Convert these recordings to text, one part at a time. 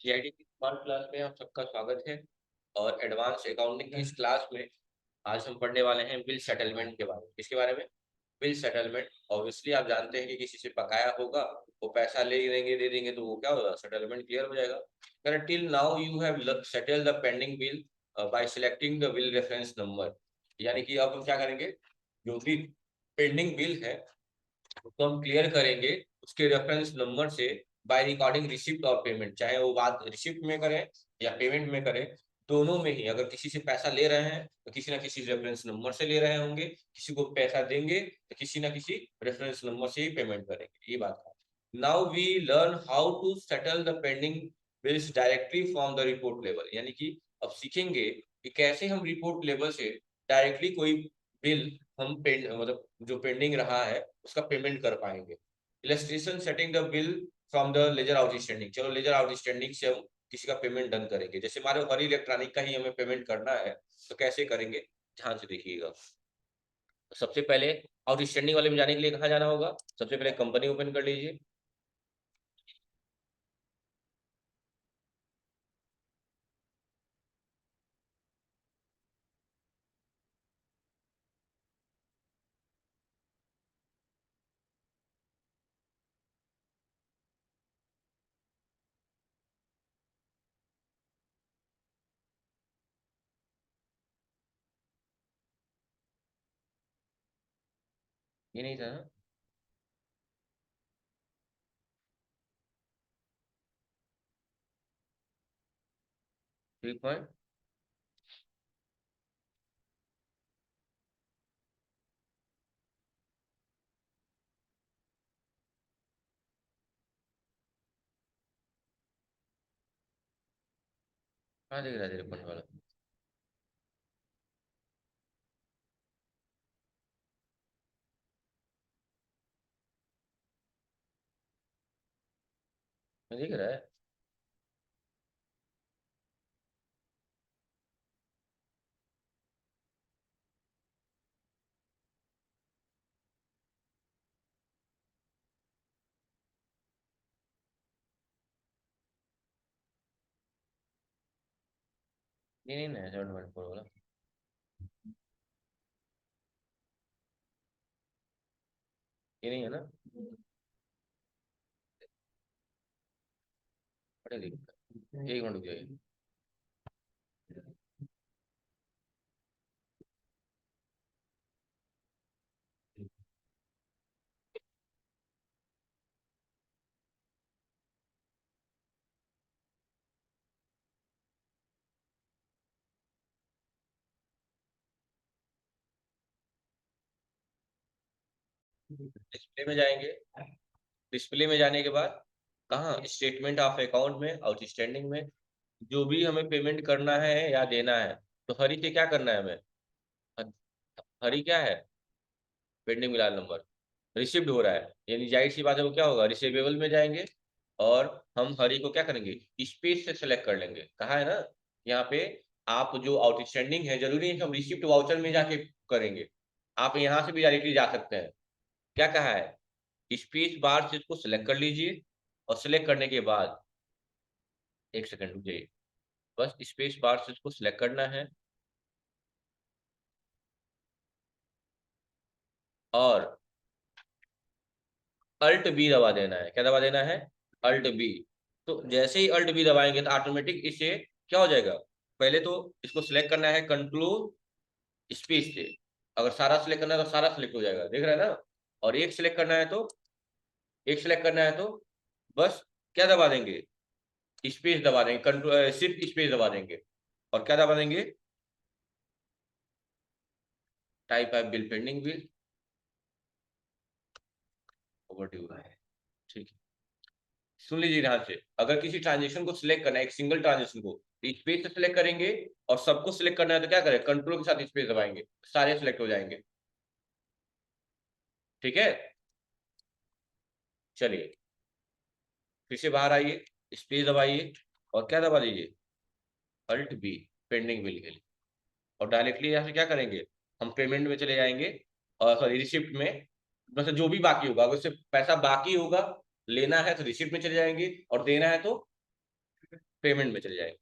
GIT की smart class में आप सबका स्वागत है। और एडवांस अकाउंटिंग की इस क्लास में आज हम पढ़ने वाले हैं बिल सेटलमेंट के बारे में। किसके बारे में? Bill settlement. ऑब्वियसली आप जानते हैं कि किसी से बकाया होगा, वो पैसा ले लेंगे, दे देंगे, तो वो क्या होगा? सेटलमेंट क्लियर हो जाएगा। Till now you have settle the pending bill bye selecting the bill reference number. यानी कि अब हम क्या करेंगे, जो भी पेंडिंग बिल है उसको हम क्लियर करेंगे उसके रेफरेंस नंबर से, बाय रिकॉर्डिंग रिसिप्ट और पेमेंट। चाहे वो बात रिसिप्ट में करें या पेमेंट में करें, दोनों में ही अगर किसी से पैसा ले रहे हैं तो किसी ना किसी रेफरेंस नंबर से ले रहे होंगे, किसी को पैसा देंगे तो किसी ना किसी रेफरेंस नंबर से ही पेमेंट करेंगे। ये बात है। Now we learn how to settle the pending bills directly from the report level. यानी कि अब सीखेंगे कि कैसे हम रिपोर्ट लेवल से डायरेक्टली कोई बिल हम मतलब जो पेंडिंग रहा है उसका पेमेंट कर पाएंगे। Illustration setting the bill from the ledger outstanding. चलो लेजर आउटस्टैंडिंग से हम किसी का पेमेंट डन करेंगे। जैसे हमारे हर इलेक्ट्रॉनिक का ही हमें पेमेंट करना है, तो कैसे करेंगे, ध्यान से देखिएगा। सबसे पहले आउटस्टैंडिंग वाले में जाने के लिए कहाँ जाना होगा? सबसे पहले कंपनी ओपन कर लीजिए। ये नहीं था ना? 3 पॉइंट। कहाँ दिख रहा है 3 पॉइंट वाला? दिख रहा है। ये नहीं ना 7.4 वाला? ये नहीं है ना? बड़े दिख रहा है। 1 मिनट रुक जाइए। डिस्प्ले में जाएंगे। डिस्प्ले में जाने के बाद कहाँ? स्टेटमेंट ऑफ अकाउंट में, आउटस्टैंडिंग में जो भी हमें पेमेंट करना है या देना है, तो हरी से क्या करना है हमें? हरी क्या है? पेंडिंग मिलान नंबर। रिसिव्ड हो रहा है, यानी जाहिर सी बात है वो क्या होगा, रिसीवेबल में जाएंगे। और हम हरी को क्या करेंगे, स्पेस से सेलेक्ट कर लेंगे। कहा है ना यहाँ पे, आप जो आउटस्टैंडिंग है जरूरी है कि हम रिसिप्ट वाउचर में जाके करेंगे। आप यहाँ से भी डायरेक्टली जा सकते हैं। क्या कहा है? स्पेस बार से इसको सेलेक्ट कर लीजिए, और सेलेक्ट करने के बाद 1 सेकंड रुक जाइए। बस स्पेस बार से इसको सिलेक्ट करना है और अल्ट बी दबा देना है। क्या दबा देना है? Alt B. तो जैसे ही अल्ट बी दबाएंगे तो ऑटोमेटिक इससे क्या हो जाएगा, पहले तो इसको सिलेक्ट करना है कंट्रोल स्पेस से। अगर सारा सिलेक्ट करना है तो सारा सिलेक्ट हो जाएगा, देख रहे हैं ना? और एक सिलेक्ट करना है तो एक सिलेक्ट करना है तो बस क्या दबा देंगे, स्पेस दबा देंगे, कंट्रोल सिर्फ स्पेस दबा देंगे। और क्या दबा देंगे? टाइप है बिल पेंडिंग बिल ओवरड्यू है। ठीक है, सुन लीजिए ध्यान से। अगर किसी ट्रांजेक्शन को सिलेक्ट करना है, एक सिंगल ट्रांजेक्शन को, तो स्पेस से सिलेक्ट करेंगे। और सबको सिलेक्ट करना है तो क्या करें, कंट्रोल के साथ स्पेस दबाएंगे, सारे सिलेक्ट हो जाएंगे। ठीक है, चलिए फिर से बाहर आइए, स्पेस दबाइए और क्या दबा दीजिए, अल्ट बी, पेंडिंग बिल के लिए। और डायरेक्टली यहाँ से क्या करेंगे, हम पेमेंट में चले जाएंगे। और सॉरी, रिसिप्ट में। मतलब जो भी बाकी होगा, अगर उससे पैसा बाकी होगा, लेना है तो रिसिप्ट में चले जाएंगे, और देना है तो पेमेंट में चले जाएंगे।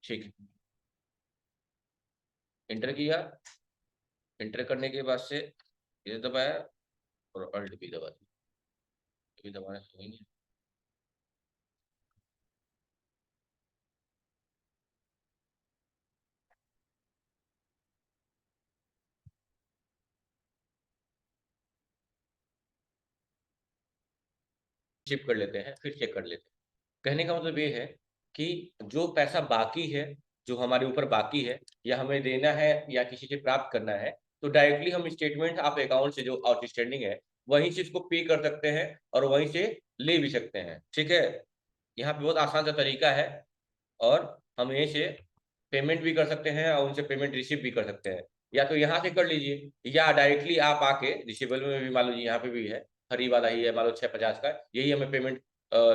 ठीक है, इंटर किया, इंटर करने के बाद से ये दबाया और अल्ट भी दबा दिया, ये दबाना सही नहीं, शिफ्ट कर लेते हैं फिर चेक कर लेते हैं। कहने का मतलब ये है कि जो पैसा बाकी है, जो हमारे ऊपर बाकी है, या हमें देना है या किसी से प्राप्त करना है, तो डायरेक्टली हम स्टेटमेंट आप अकाउंट से जो आउटस्टैंडिंग है वहीं से इसको पे कर सकते हैं और वहीं से ले भी सकते हैं। ठीक है, यहाँ पे बहुत आसान सा तरीका है, और हम यहीं से पेमेंट भी कर सकते हैं और उनसे पेमेंट रिसीव भी कर सकते हैं। या तो यहाँ से कर लीजिए, या डायरेक्टली आप आके रिसीवेबल में भी मान लीजिए, यहाँ पे भी है हरी वाला ही है, मान लो 650 का, यही हमें पेमेंट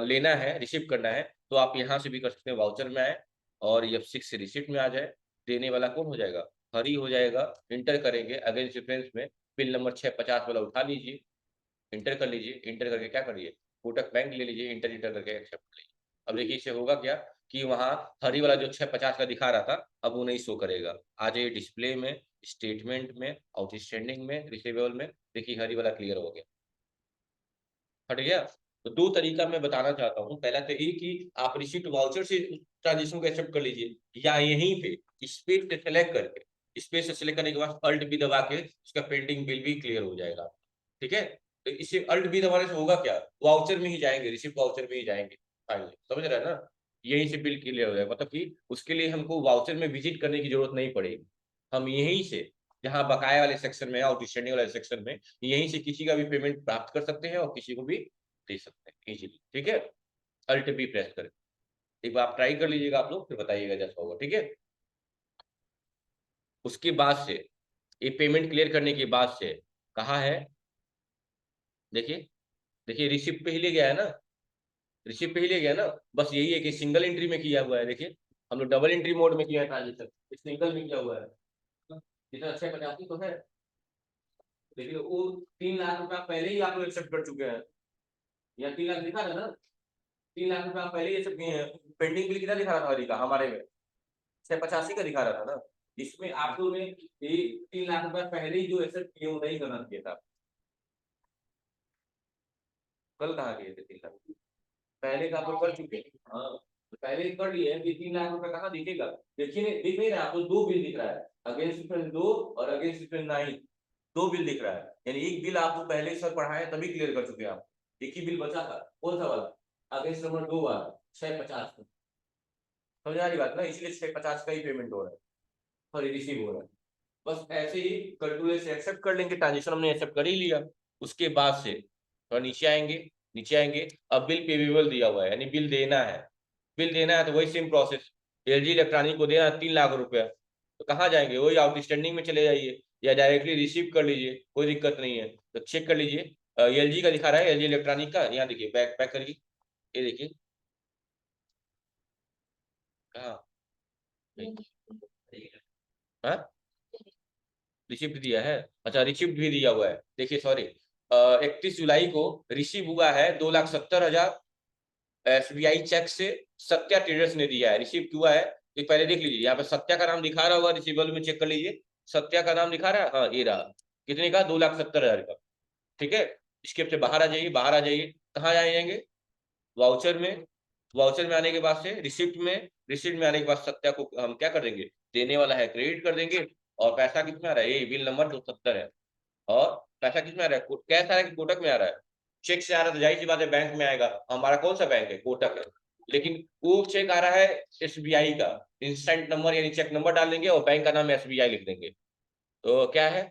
लेना है, रिसीव करना है, तो आप यहाँ से भी कर सकते हैं। वाउचर में आए और F6 से रिसिप्ट में आ जाए, देने वाला कौन हो जाएगा, हरी हो जाएगा। इंटर करेंगे अगेंस्ट डिफरेंस में, बिल नंबर 650 वाला उठा लीजिए, इंटर कर लीजिए, इंटर करके क्या करिए, कोटक बैंक ले लीजिए, इंटर इंटर करके एक्सेप्ट कर लीजिए। अब देखिए इससे होगा क्या कि वहाँ हरी वाला जो 650 का दिखा रहा था अब वो नहीं शो करेगा। आ जाइए डिस्प्ले में, स्टेटमेंट में, आउटस्टैंडिंग में, रिसीवेबल में, देखिए हरी वाला क्लियर हो गया, हट गया। तो दो तरीका मैं बताना चाहता हूँ, पहला तो ये कि आप रिसीप्ट वाउचर से ट्रांजेक्शन को एक्सेप्ट कर लीजिए, या यहीं पे स्पेस से सेलेक्ट करके, स्पेस से सेलेक्ट करने के बाद अल्ट भी दबा के उसका पेंडिंग बिल भी क्लियर हो जाएगा। ठीक है, तो इसे अल्ट भी दबाने से होगा क्या, वाउचर में ही जाएंगे, रिसिप्ट वाउचर में ही जाएंगे फाइनली, समझ रहे हैं ना, यहीं से बिल क्लियर हो जाएगा। मतलब कि उसके लिए हमको वाउचर में विजिट करने की जरूरत नहीं पड़ेगी, हम यहीं से, जहां बकाया वाले सेक्शन में, आउटस्टैंडिंग वाले सेक्शन में, यहीं से किसी का भी पेमेंट प्राप्त कर सकते हैं और किसी को भी दे सकते हैं इजीली। ठीक है, अल्ट भी प्रेस करें, एक बार आप ट्राई कर लीजिएगा आप लोग, फिर बताइएगा जैसा होगा। ठीक है, उसके बाद से ये पेमेंट क्लियर करने के बाद से कहा है, देखिए, देखिए रिसिप्ट पे ही ले गया है ना, रिसिप्ट पे ही ले गया ना, बस यही है कि सिंगल एंट्री में किया हुआ है। देखिए हम लोग डबल एंट्री मोड में किया है ट्रांजेक्शन, सिंगल में किया हुआ है, जितना 685 तो है, लेकिन वो 3 लाख रुपया पहले ही आप लोग एक्सेप्ट कर चुके हैं, या 3 लाख दिखा रहा है ना, 3 लाख रुपया आप पहले ही एक्सेप्ट किए हैं। पेंडिंग बिल कितना दिखा रहा था का हमारे में, 685 का दिखा रहा था ना, इसमें आप लोग ने 3 लाख रुपया पहले ही जो एक्सेप्ट किए वो नहीं करना चाहिए था। कल कहाँ गए थे 3 लाख, पहले का आप लोग कर चुके हैं, हाँ तो पहले ही कर लिए हैं कि 3 लाख रुपया कहाँ दिखेगा, देखिए नहीं दिख नहीं रहा आपको, दो बिल दिख रहा है, अगेंस्ट डिफरेंस 2 और अगेंस्ट डिफरेंस 9, दो बिल दिख रहा है, यानी एक बिल आपको पहले सर पढ़ाए तभी क्लियर कर चुके हैं आप, एक ही बिल बचा था, कौन सा वाला, अगेंस्ट नंबर 2 वाला 650, समझ आ रही बात ना, इसलिए 650 का ही पेमेंट हो रहा है, सॉरी रिसीव हो रहा है। बस ऐसे ही कंट्रोल से एक्सेप्ट कर लेंगे, ट्रांजेक्शन हमने एक्सेप्ट कर ही लिया। उसके बाद से थोड़ा नीचे आएंगे, नीचे आएंगे, अब बिल पेबल दिया हुआ है, यानी बिल देना है, बिल देना है तो वही सेम प्रोसेस, एलजी इलेक्ट्रॉनिक को देना 3 लाख रुपया, तो कहाँ जाएंगे, वही आउटस्टैंडिंग में चले जाइए या डायरेक्टली रिसीव कर लीजिए, कोई दिक्कत नहीं है। तो चेक कर लीजिए, एलजी का दिखा रहा है, एलजी इलेक्ट्रॉनिक का, यहाँ देखिए बैक पैक करिए, ये देखिए कहाँ, हाँ रिसिप्ट दिया है, अच्छा रिसिप्ट भी दिया हुआ है, देखिए सॉरी 31 जुलाई को रिसीव हुआ है 2,70,000 SBI चेक से, सत्या ट्रेडर्स ने दिया है, रिसीव हुआ है। ये पहले देख लीजिए, यहाँ पे सत्या का नाम दिखा रहा होगा, रिसीवेबल में चेक कर लीजिए, सत्या का नाम दिखा रहा है, हाँ ये रहा, कितने का, 2,70,000 का। ठीक है, इसके से बाहर आ जाइए, बाहर आ जाइए, कहाँ जाएंगे, वाउचर में, वाउचर में आने के बाद से रिसिप्ट में, रिसिप्ट में आने के बाद सत्या को हम क्या कर देंगे, देने वाला है क्रेडिट कर देंगे, और पैसा कितना आ रहा है, ये बिल नंबर 270 है, और पैसा किसमें आ रहा है, कैश आ रहा है कि कोटक में आ रहा है, चेक से आ रहा है तो जाहिर सी बात है बैंक में आएगा, हमारा कौन सा बैंक है, कोटक है, लेकिन वो चेक आ रहा है एसबीआई का, इंस्टेंट नंबर यानी चेक नंबर डाल देंगे और बैंक का नाम एसबीआई लिख देंगे, तो क्या है,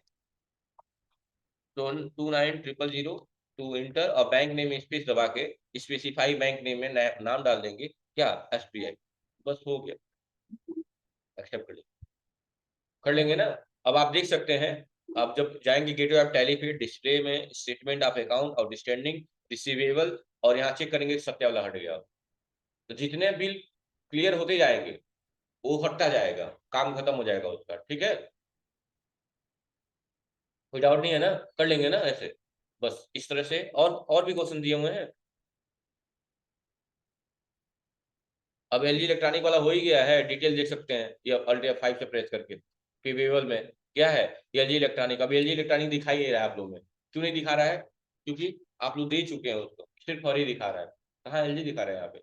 तो 29,000 टू इंटर और बैंक नेम स्पेस दबा के स्पेसिफाई बैंक नेम में नाम डाल देंगे, क्या, एसबीआई, बस हो गया, एक्सेप्ट कर लेंगे ना। अब आप देख सकते हैं, आप जब जाएंगे गेटवे ऑफ टैली पे, डिस्प्ले में statement of account, outstanding, receivable, और यहाँ चेक करेंगे सत्या वाला हट गया, तो जितने बिल क्लियर होते जाएंगे वो हटता जाएगा, काम खत्म हो जाएगा उसका। ठीक है, कोई डाउट नहीं है ना, कर लेंगे ना ऐसे, बस इस तरह से। और भी क्वेश्चन दिए हुए हैं। अब एलजी इलेक्ट्रॉनिक वाला हो ही गया है, डिटेल देख सकते हैं, ये अल्ट F5 से प्रेस करके पीवीएल में क्या है, एलजी इलेक्ट्रॉनिक। अब एलजी इलेक्ट्रॉनिक दिखाई नहीं रहा है आप लोग में, क्यों नहीं दिखा रहा है? क्योंकि आप लोग दे चुके हैं उसको, सिर्फ और ही दिखा रहा है। कहाँ एलजी दिखा रहा है यहाँ पे?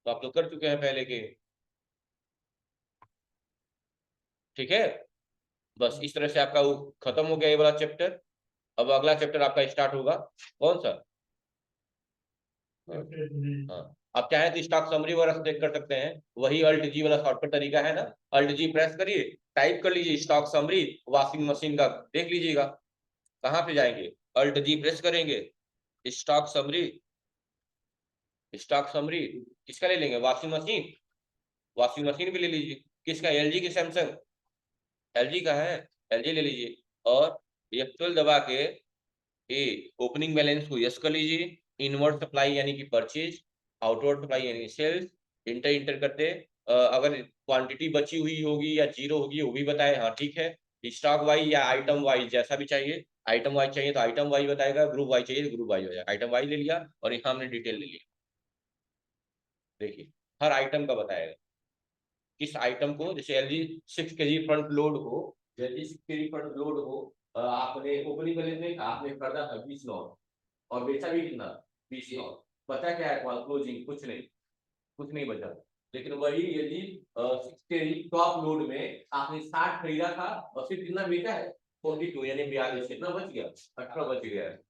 तो आप लोग कर चुके हैं पहले के। ठीक है, बस इस तरह से आपका खत्म हो गया ये वाला चैप्टर। अब अगला चैप्टर आपका स्टार्ट होगा, कौन सा? हाँ, आप चाहें तो स्टॉक समरी वगैरह चेक कर सकते हैं, वही अल्ट जी वाला शॉर्टकट तरीका है ना। अल्ट जी प्रेस करिए, टाइप कर लीजिए स्टॉक समरी वॉशिंग मशीन का, देख लीजिएगा। कहाँ पे जाएंगे? अल्ट जी प्रेस करेंगे, स्टॉक समरी। स्टॉक समरी किसका ले लेंगे? Washing machine. वॉशिंग मशीन भी ले लीजिए, किसका? एलजी की सैमसंग? एलजी का है, एलजी ले लीजिए। और F12 दबा के ए ओपनिंग बैलेंस को यस कर लीजिए, इनवर्ड सप्लाई यानी कि परचेज, आउटवर्ड सप्लाई यानी सेल्स, इंटर इंटर करते अगर क्वांटिटी बची हुई होगी या जीरो होगी वो भी बताए, हाँ ठीक है। स्टॉक वाइज या आइटम वाइज जैसा भी चाहिए, आइटम वाइज चाहिए तो आइटम वाइज बताएगा, ग्रुप वाइज चाहिए तो ग्रुप वाइज हो जाएगा। आइटम वाइज ले लिया और यहाँ हमने डिटेल ले लिया, देखिए हर आइटम का बताएगा। किस आइटम को, जैसे एलजी 6 kg फ्रंट लोड हो, यदि 6 kg फ्रंट लोड हो, आपने ओपनिंग बैलेंस में आपने खरीदा था 20 नौ और बेचा भी कितना? 20 नौ। बचा क्या है क्लोजिंग? कुछ नहीं, कुछ नहीं बचा। लेकिन वही यदि 6 kg टॉप लोड में आपने 60 खरीदा था और सिर्फ कितना बेचा है? 42, यानी 42, कितना बच गया? 18 बच गया है।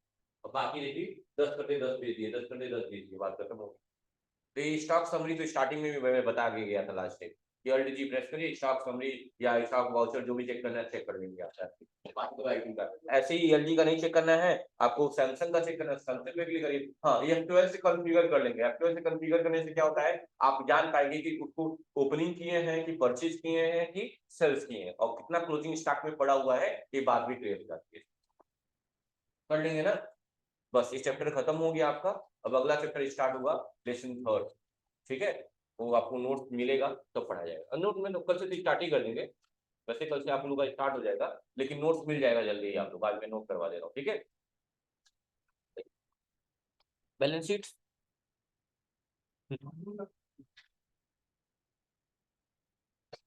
और बाकी देखिए 10 करते 10 बेच दिए, 10 करते 10 बेच दिए, बात खत्म हो गई। तो ये स्टॉक समरी तो स्टार्टिंग में भी मैं बता के गया था लास्ट टाइम, कि अल्ट जी प्रेस करिए, स्टॉक समरी या स्टॉक वाउचर जो भी चेक करना है चेक कर लेंगे आप। बात तो राइटिंग का ऐसे ही एलजी का नहीं चेक करना है आपको, सैमसंग का चेक करना है, सैमसंग में क्लिक करिए। हाँ, ये F12 से कॉन्फ़िगर कर लेंगे। F12 से कॉन्फ़िगर करने से क्या होता है, आप जान पाएंगे कि उसको ओपनिंग किए हैं कि परचेज किए हैं कि सेल्स किए हैं, और कितना क्लोजिंग स्टॉक में पड़ा हुआ है, ये बात भी क्लियर हो जाती है। कर लेंगे ना, बस ये चैप्टर खत्म हो गया आपका। अब अगला चैप्टर स्टार्ट होगा, लेसन थर्ड। ठीक है, वो आपको नोट मिलेगा तब पढ़ा जाएगा। नोट में तो कल से तो स्टार्ट ही कर देंगे, वैसे कल से आप लोगों का स्टार्ट हो जाएगा, लेकिन नोट्स मिल जाएगा जल्दी ही, आप लोग आज मैं नोट करवा दे रहा हूँ। ठीक है, बैलेंस शीट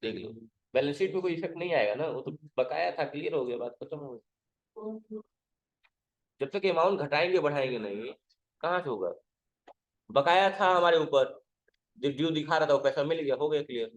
देख लो, बैलेंस शीट में कोई इफेक्ट नहीं आएगा ना, वो तो बकाया था, क्लियर हो गया, बात खत्म हो गई। जब तक अमाउंट घटाएंगे बढ़ाएंगे नहीं, कहाँ से होगा? बकाया था हमारे ऊपर, ड्यू दिखा रहा था, वो पैसा मिल गया, हो गया क्लियर।